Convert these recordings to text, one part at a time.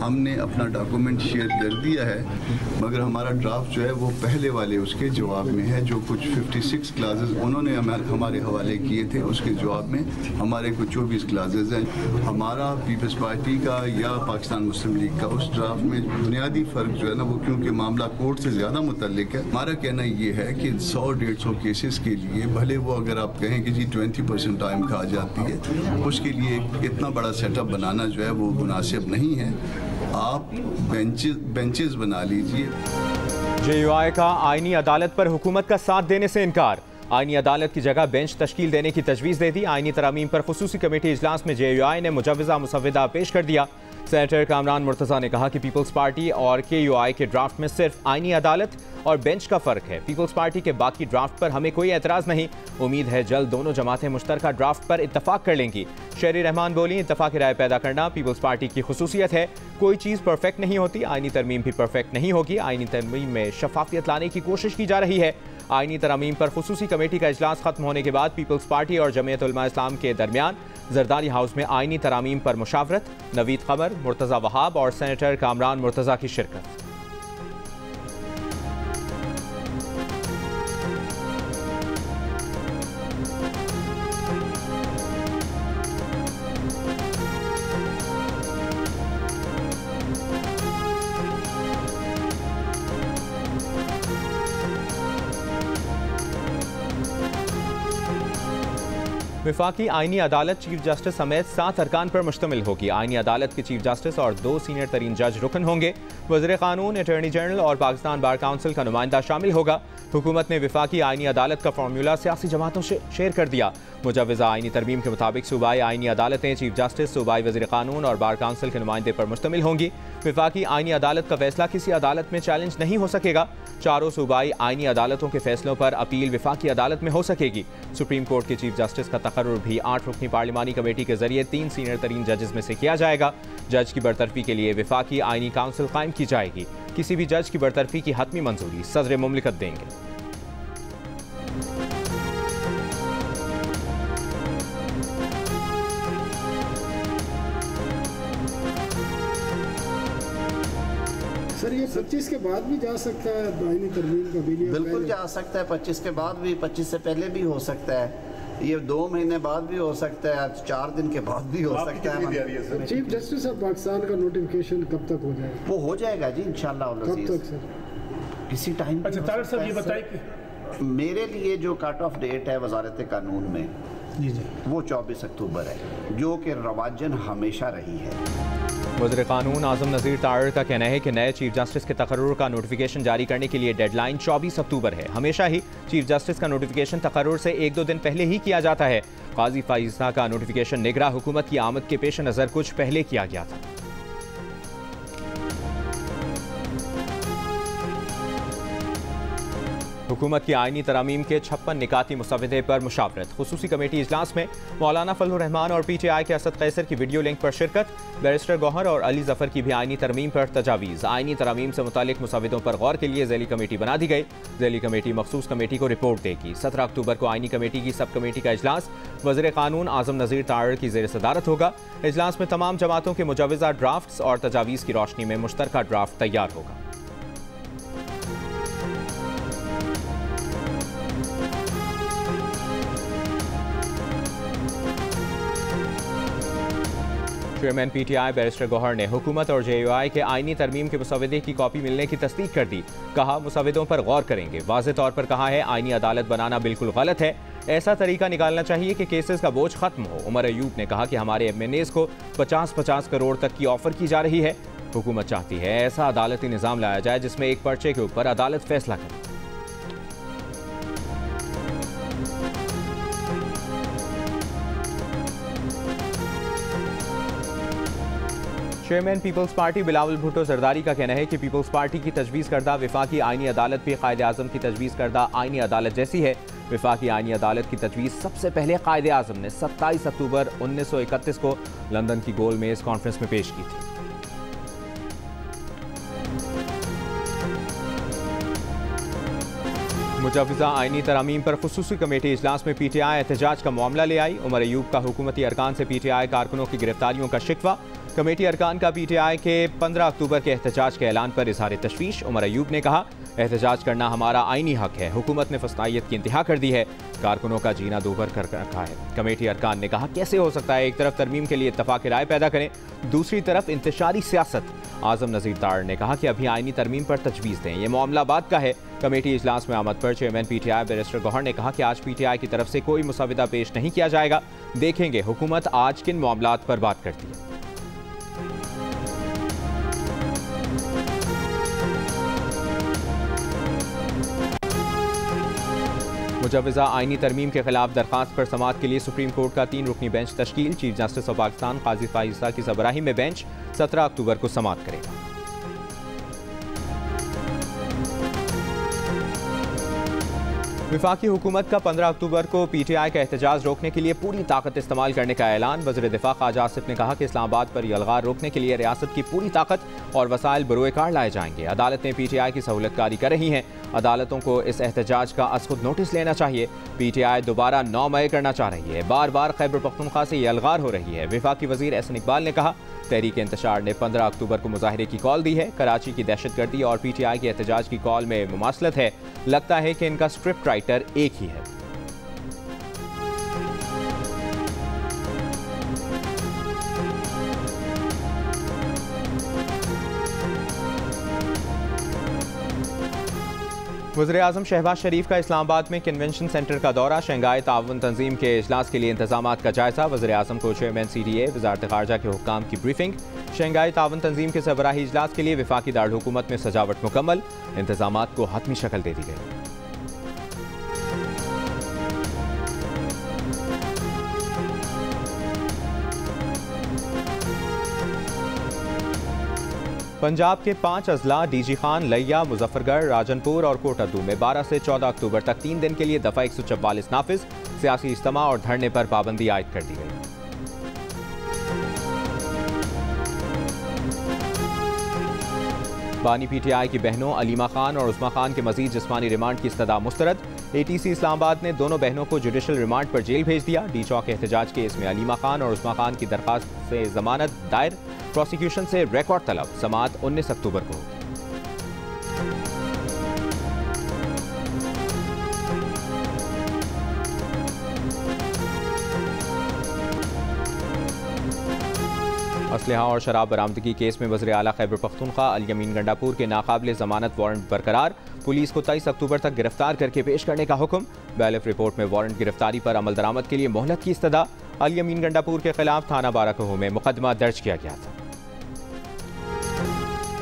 हमने अपना document share कर दिया है, मगर हमारा ड्राफ्ट जो है वो पहले वाले उसके जवाब में है। जो कुछ 56 क्लासेस उन्होंने हमारे हवाले किए थे, उसके जवाब में हमारे कुछ 24 क्लासेस हैं। हमारा पीपल्स पार्टी का या पाकिस्तान मुस्लिम लीग का उस ड्राफ्ट में बुनियादी फ़र्क जो है ना, वो क्योंकि मामला कोर्ट से ज़्यादा मुतल्लिक है। हमारा कहना ये है कि 100-150 केसेस के लिए भले वो अगर आप कहें कि जी 20% टाइम खा जाती है, उसके लिए इतना बड़ा सेटअप बनाना जो है वो मुनासिब नहीं है। आप बेंचेस बना लीजिए। JUI का आईनी अदालत पर हुकूमत का साथ देने से इनकार। आईनी अदालत की जगह बेंच तश्कील देने की तजवीज़ दे दी। आईनी तरामीम पर खुसूसी कमेटी इजलास में JUI ने मुजव्वज़ा मुसव्वदा पेश कर दिया। सेनेटर कामरान मुर्तज़ा ने कहा कि पीपल्स पार्टी और KUI के ड्राफ्ट में सिर्फ आईनी अदालत और बेंच का फ़र्क है। पीपल्स पार्टी के बाकी ड्राफ्ट पर हमें कोई एतराज़ नहीं। उम्मीद है जल्द दोनों जमातें मुश्तरका ड्राफ्ट पर इत्तफाक कर लेंगी। शेरी रहमान बोली, इत्तफाक राय पैदा करना पीपल्स पार्टी की खुसूसियत है। कोई चीज़ परफेक्ट नहीं होती, आईनी तरमीम भी परफेक्ट नहीं होगी। आईनी तरमीम में शफाफियत लाने की कोशिश की जा रही है। आईनी तरमीम पर खुसूसी कमेटी का इजलास खत्म होने के बाद पीपल्स पार्टी और जमीयत उलमा इस्लाम के दरमियान जरदारी हाउस में आईनी तरामीम पर मुशावरत। नवीद कमर, मुर्तज़ा वहाब और सेनेटर कामरान मुर्तज़ा की शिरकत। विफाकी आईनी अदालत चीफ जस्टिस समेत 7 अरकान पर मुश्तमिल होगी। आईनी अदालत के चीफ जस्टिस और 2 सीनियर तरीन जज रुकन होंगे। वज़ीर कानून, अटॉर्नी जनरल और पाकिस्तान बार काउंसिल का नुमाइंदा शामिल होगा। हुकूमत ने विफाकी आईनी अदालत का फार्मूला सियासी जमातों से शेयर कर दिया। मुजव्वज़ा आईनी तरमीम के मुताबिक सूबाई आईनी अदालतें चीफ जस्टिस, सूबाई वज़ीर कानून और बार काउंसिल के नुमाइंदे पर मुश्तमिल होंगी। विफाकी आईनी अदालत का फैसला किसी अदालत में चैलेंज नहीं हो सकेगा। चारों सूबाई आईनी अदालतों के फैसलों पर अपील विफाकी अदालत में हो सकेगी। सुप्रीम कोर्ट के चीफ जस्टिस का तकर्रुर भी 8 रुकनी पार्लिमानी कमेटी के जरिए 3 सीनियर तरीन जजेस में से किया जाएगा। जज की बरतरफी के लिए विफाकी आईनी काउंसिल कायम की जाएगी। किसी भी जज की बरतरफी की हतमी मंजूरी सदर मुमलिकत देंगे। सर, ये 25 के बाद भी जा सकता है आईनी तरमीम का बिल? बिल्कुल जा सकता है। 25 के बाद भी, 25 से पहले भी हो सकता है। ये 2 महीने बाद भी हो सकता है, 4 दिन के बाद भी हो सकता है। चीफ जस्टिस ऑफ पाकिस्तान का नोटिफिकेशन कब तक हो जाएगा? वो हो जाएगा जी इंशाल्लाह। कब तक सर? किसी टाइम। अच्छा तारिक साहब, ये बताइए कि मेरे लिए जो कट ऑफ डेट है वजारत कानून में जी वो 24 अक्टूबर है, जो कि रवाजन हमेशा रही है। वज़ीर कानून आज़म नज़ीर तारड़ का कहना है कि नए चीफ जस्टिस के तकर्रुर का नोटिफिकेशन जारी करने के लिए डेडलाइन 24 अक्टूबर है। हमेशा ही चीफ जस्टिस का नोटिफिकेशन तकर्रुर से 1-2 दिन पहले ही किया जाता है। काजी फाइज़ा का नोटिफिकेशन निगरां हुकूमत की आमद के पेश नज़र कुछ पहले किया गया था। हुकूमत की आईनी तरामीम के 56 निकाती मुसव्वदे पर मुशावरत। खुसूसी कमेटी इजलास में मौलाना फजलुर रहमान और PTI के असद कैसर की वीडियो लिंक पर शिरकत। बैरिस्टर गौहर और अली जफर की भी आईनी तरमीम पर तजावीज़। आईनी तरामीम से मुतालिक मुसव्वदों पर गौर के लिए ज़ैली कमेटी बना दी गई। ज़ैली कमेटी मखसूस कमेटी को रिपोर्ट देगी। 17 अक्टूबर को आईनी कमेटी की सब कमेटी का इजलास वज़ीर कानून आज़म नज़ीर तारड़ की ज़ेर सदारत होगा। इजलास में तमाम जमातों के मुजव्वज़ा ड्राफ्ट्स और तजावीज़ की रोशनी में मुश्तरका ड्राफ्ट तैयार होगा। चेयरमैन PTI बैरिस्टर गौहर ने हुकूमत और JUI के आईनी तरमीम के मुसव्वदे की कॉपी मिलने की तस्दीक कर दी। कहा मुसव्वदों पर गौर करेंगे। वाज़ेह तौर पर कहा है आईनी अदालत बनाना बिल्कुल गलत है। ऐसा तरीका निकालना चाहिए कि केसेस का बोझ खत्म हो। उमर अयूब ने कहा कि हमारे MNAs को 50-50 करोड़ तक की ऑफर की जा रही है। हुकूमत चाहती है ऐसा अदालती निज़ाम लाया जाए जिसमें एक पर्चे के ऊपर अदालत फैसला करे। चेयरमैन पीपल्स पार्टी बिलावल भुट्टो जरदारी का कहना है कि पीपल्स पार्टी की तजवीज़ करदा विफाकी आईनी अदालत भी कायदे आज़म की तजवीज़ करदा आईनी अदालत जैसी है। विफाकी आईनी अदालत की तजवीज़ सबसे पहले कायदे आज़म ने 27 अक्टूबर 1931 को लंदन की गोल मेज कॉन्फ्रेंस में पेश की थी। मुजव्वज़ा आइनी तरामीम पर खुसूसी कमेटी इजलास में PTI एहतजाज का मामला ले आई। उमर अयूब का हुकूमती अरकान से PTI कारकुनों की गिरफ्तारियों का शिकवा। कमेटी अरकान का PTI के 15 अक्टूबर के एहतजाज के ऐलान पर इजहार तशवीश। उमर अयूब ने कहा, एहतजाज करना हमारा आइनी हक है। हुकूमत ने फस्तायत की इंतहा कर दी है। कारकुनों का जीना दूभर कर रखा है। कमेटी अरकान ने कहा, कैसे हो सकता है एक तरफ तरमीम के लिए इत्तफाक राय पैदा करें, दूसरी तरफ इंतशारी सियासत। आजम नज़ीर दार ने कहा कि अभी आइनी तरमीम पर तजवीज़ दें, ये मामला बात का है। कमेटी इजलास में आमद पर चेयरमैन PTI बैरिस्टर गौहर ने कहा कि आज PTI की तरफ से कोई मुसविदा पेश नहीं किया जाएगा। देखेंगे हुकूमत आज किन मामलात पर बात करती है। मुजव्वज़ा आइनी तरमीम के खिलाफ दरखास्त पर समाअत के लिए सुप्रीम कोर्ट का 3 रुकनी बेंच तश्कील। Chief justice of Pakistan Qazi Faiza की सरबराही में बेंच 17 अक्टूबर को समाअत करेगा। वफाकी हुकूमत का 15 अक्टूबर को PTI का एहतजाज रोकने के लिए पूरी ताकत इस्तेमाल करने का ऐलान। वज़ीर दिफा ख्वाजा आसिफ ने कहा कि इस्लामाबाद पर यलगार रोकने के लिए रियासत की पूरी ताकत और वसाइल बरोए कार लाए जाएंगे। अदालतें PTI की सहूलतकारी कर रही हैं। अदालतों को इस एहतजाज का अज़ नोटिस लेना चाहिए। PTI दोबारा 9 मई करना चाह रही है। बार बार खैबर पख्तूनख्वा से यलगार हो रही है। वफाकी वज़ीर एहसन इकबाल ने कहा, तहरीक इंतशार ने 15 अक्टूबर को मुजाहरे की कॉल दी है। कराची की दहशतगर्दी और PTI के एहतजाज की कॉल में मुमासलत है। लगता है कि इनका स्क्रिप्ट राइटर एक ही है। वज़ीर-ए-आज़म शहबाज शरीफ का इस्लामाबाद में कन्वेंशन सेंटर का दौरा। शंघाई ताउन तंजीम के इजलास के लिए इंतजामात का जायजा। वज़ीर-ए-आज़म को चेयरमैन CDA वज़ारत ख़ारजा के हुक्काम की ब्रीफिंग। शंघाई ताउन तंजीम के सरबराही इजलास के लिए वफाकी दारुल हुकूमत में सजावट मुकम्मल। इंतजामात को हतमी शक्ल दे दी गई। पंजाब के 5 अजला DG खान, लिया, मुजफ्फरगढ़, राजनपुर और कोटादू में 12 से 14 अक्टूबर तक 3 दिन के लिए दफ़ा 144 नाफिज। सियासी इज्तिमा और धरने पर पाबंदी आयद कर दी गई। बानी PTI की बहनों अलीमा खान और उस्मा खान के मजीद जिस्मानी रिमांड की इस्तदा मुस्तरद। ATC इस्लामाबाद ने दोनों बहनों को जुडिशल रिमांड पर जेल भेज दिया। डी चौक एहतजाज केस में अलीमा खान और उस्मा खान की दरखास्त से जमानत दायर। प्रोसिक्यूशन से रिकॉर्ड तलब। समाअत 19 अक्टूबर को होगी। असलहा और शराब बरामदगी केस में वज़ीर आला खैबर पख्तूनख्वा अल यमीन गंडापुर के नाकाबिल ज़मानत वारंट बरकरार। पुलिस को 23 अक्टूबर तक गिरफ्तार करके पेश करने का हुक्म। बैलेफ रिपोर्ट में वारंट गिरफ्तारी पर अमल दरामद के लिए मोहलत की इस्तदा। अल यमीन गंडापुर के खिलाफ थाना बाराकहो में मुकदमा दर्ज किया गया था।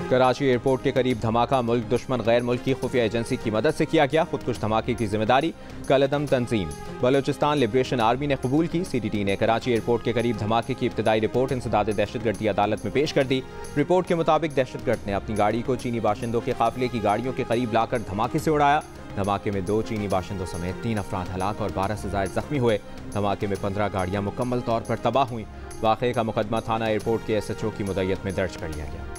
कराची एयरपोर्ट के करीब धमाका मुल्क दुश्मन गैर मुल्की खुफिया एजेंसी की मदद से किया गया। खुदकुश धमाके की जिम्मेदारी कलदम तंजीम बलोचिस्तान लिबरेशन आर्मी ने कबूल की। CDT ने कराची एयरपोर्ट के करीब धमाके की इब्तदाई रिपोर्ट इंसदाद दहशतगर्दी अदालत में पेश कर दी। रिपोर्ट के मुताबिक दहशतगर्द ने अपनी गाड़ी को चीनी बाशिंदों के काफिले की गाड़ियों के करीब लाकर धमाके से उड़ाया। धमाके में 2 चीनी बाशिंदों समेत 3 अफराद हलाक और 12 से ज़ायद जख्मी हुए। धमाके में 15 गाड़ियाँ मुकम्मल तौर पर तबाह हुई। वाक़े का मुकदमा थाना एयरपोर्ट के SHO की मुद्दत में दर्ज कर लिया गया।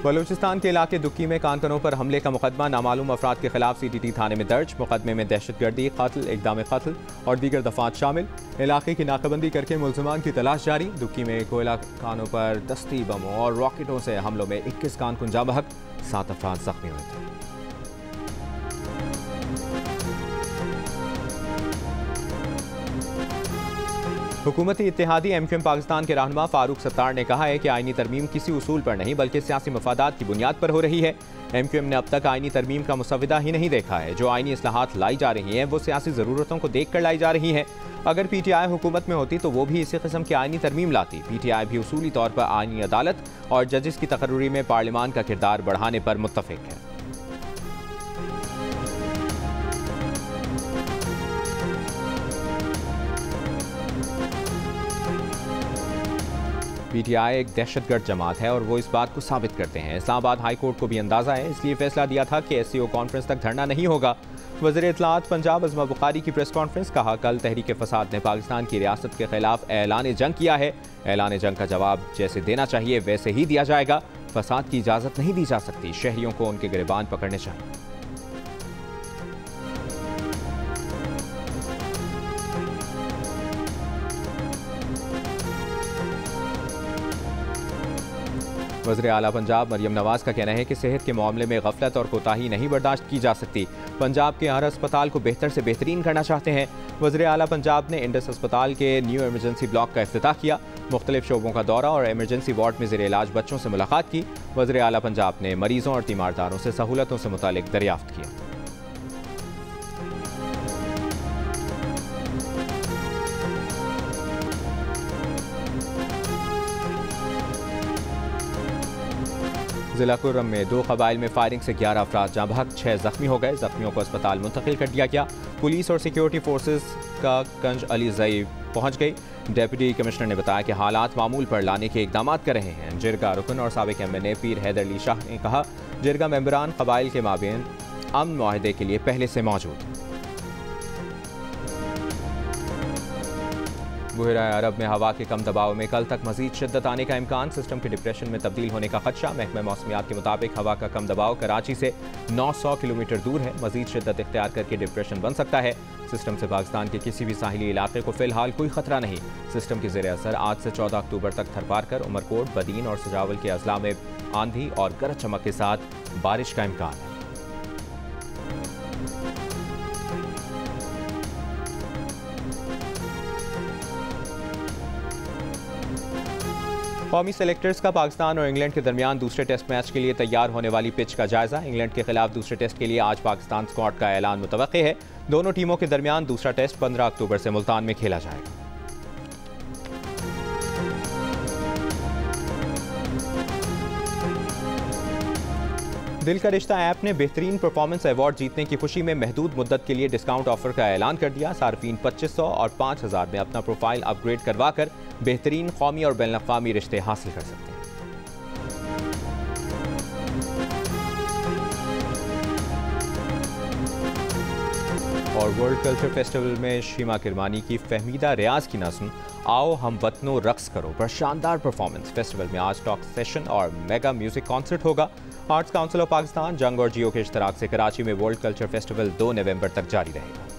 बलूचिस्तान के इलाके दुक्की में कानकनों पर हमले का मुकदमा नामालूम अफराद के खिलाफ CDT थाने में दर्ज। मुकदमे में दहशतगर्दी, कत्ल, इक़दाम कत्ल और दीगर दफात शामिल। इलाके की नाकाबंदी करके मुल्ज़िमान की तलाश जारी। दुक्की में कोयला खानों पर दस्ती बमों और रॉकेटों से हमलों में 21 कारकुन जा बहक, 7 अफराद जख्मी हुए थे। हुकूमती इत्तेहादी MQM पाकिस्तान के रहनुमा फारूक सत्तार ने कहा है कि आइनी तरमीम किसी उसूल पर नहीं बल्कि सियासी मफादात की बुनियाद पर हो रही है। MQM ने अब तक आइनी तरमीम का मुसविदा ही नहीं देखा है। जो आइनी इस्लाहात लाई जा रही हैं वो सियासी ज़रूरतों को देख कर लाई जा रही हैं। अगर PTI हुकूमत में होती तो वो भी इसी किस्म की आइनी तरमीम लाती। PTI भी उसूली तौर पर आइनी अदालत और जजेस की तकर्री में पार्लियामान का किरदार बढ़ाने पर मुत्तफिक है। PTI एक दहशतगर्द जमात है और वो इस बात को साबित करते हैं। इस्लामाबाद हाई कोर्ट को भी अंदाज़ा है, इसलिए फैसला दिया था कि SCO कॉन्फ्रेंस तक धरना नहीं होगा। वज़ीर इत्तलाआत पंजाब अज़मा बुखारी की प्रेस कॉन्फ्रेंस। कहा, कल तहरीक फसाद ने पाकिस्तान की रियासत के खिलाफ ऐलान जंग किया है। ऐलान जंग का जवाब जैसे देना चाहिए वैसे ही दिया जाएगा। फसाद की इजाज़त नहीं दी जा सकती। शहरियों को उनके गिरबान पकड़ने चाहिए। वज़ीर आला पंजाब मरियम नवाज का कहना है कि सेहत के मामले में गफलत और कोताही नहीं बर्दाश्त की जा सकती। पंजाब के हर अस्पताल को बेहतर से बेहतरीन करना चाहते हैं। वज़ीर आला पंजाब ने इंडस अस्पताल के न्यू इमरजेंसी ब्लॉक का इफ्तिताह किया। मुख्तलिफ शोबों का दौरा और इमरजेंसी वार्ड में ज़ेर इलाज बच्चों से मुलाकात की। वज़ीर आला पंजाब ने मरीजों और तीमारदारों से सहूलतों से मुतालिक दरियाफ्त किया। जिला कुर्रम में 2 कबाइल में फायरिंग से 11 अफराद जाँ बहक, 6 जख्मी हो गए। जख्मियों को अस्पताल मुंतकिल कर दिया गया। पुलिस और सिक्योरिटी फोर्सेस का कंज अली जई पहुंच गई। डेप्यूटी कमिश्नर ने बताया कि हालात मामूल पर लाने के इकदाम कर रहे हैं। जिरगा रुकन और साबिक MNA पीर हैदर अली शाह ने कहा, जिरगा मेंबरान कबाइल के माबेन अमन मुआहदे के लिए पहले से मौजूद। बुहरा अरब में हवा के कम दबाव में कल तक मजीद शिद्दत आने का इम्कान। सिस्टम के डिप्रेशन में तब्दील होने का खदशा। महकमा मौसमियात के मुताबिक हवा का कम दबाव कराची से 900 किलोमीटर दूर है। मजीद शिद्दत इख्तियार करके डिप्रेशन बन सकता है। सिस्टम से पाकिस्तान के किसी भी साहिली इलाके को फिलहाल कोई खतरा नहीं। सिस्टम के ज़ेर असर आज से 14 अक्टूबर तक थरपारकर, उमरकोट, बदीन और सजावल के अजला में आंधी और गरज चमक के साथ बारिश का इम्कान है। कौमी सेलेक्टर्स का पाकिस्तान और इंग्लैंड के दरमियान दूसरे टेस्ट मैच के लिए तैयार होने वाली पिच का जायजा। इंग्लैंड के खिलाफ दूसरे टेस्ट के लिए आज पाकिस्तान स्क्वाड का ऐलान मुतवक्के है। दोनों टीमों के दरमियान दूसरा टेस्ट 15 अक्टूबर से मुल्तान में खेला जाएगा। दिल का रिश्ता ऐप ने बेहतरीन परफॉर्मेंस अवार्ड जीतने की खुशी में महदूद मुद्दत के लिए डिस्काउंट ऑफर का ऐलान कर दिया। सार्फिन 2500 और 5000 में अपना प्रोफाइल अपग्रेड करवाकर बेहतरीन कौमी और बैनुल-अक़वामी रिश्ते हासिल कर सकते हैं। और वर्ल्ड कल्चर फेस्टिवल में शीमा किरमानी की फहमीदा रियाज की नज़्म आओ हम वतनो रक्स करो पर शानदार परफॉर्मेंस। फेस्टिवल में आज टॉक सेशन और मेगा म्यूजिक कॉन्सर्ट होगा। आर्ट्स काउंसिल ऑफ पाकिस्तान, जंग और जियो के इश्तराक से कराची में वर्ल्ड कल्चर फेस्टिवल 2 नवंबर तक जारी रहेगा।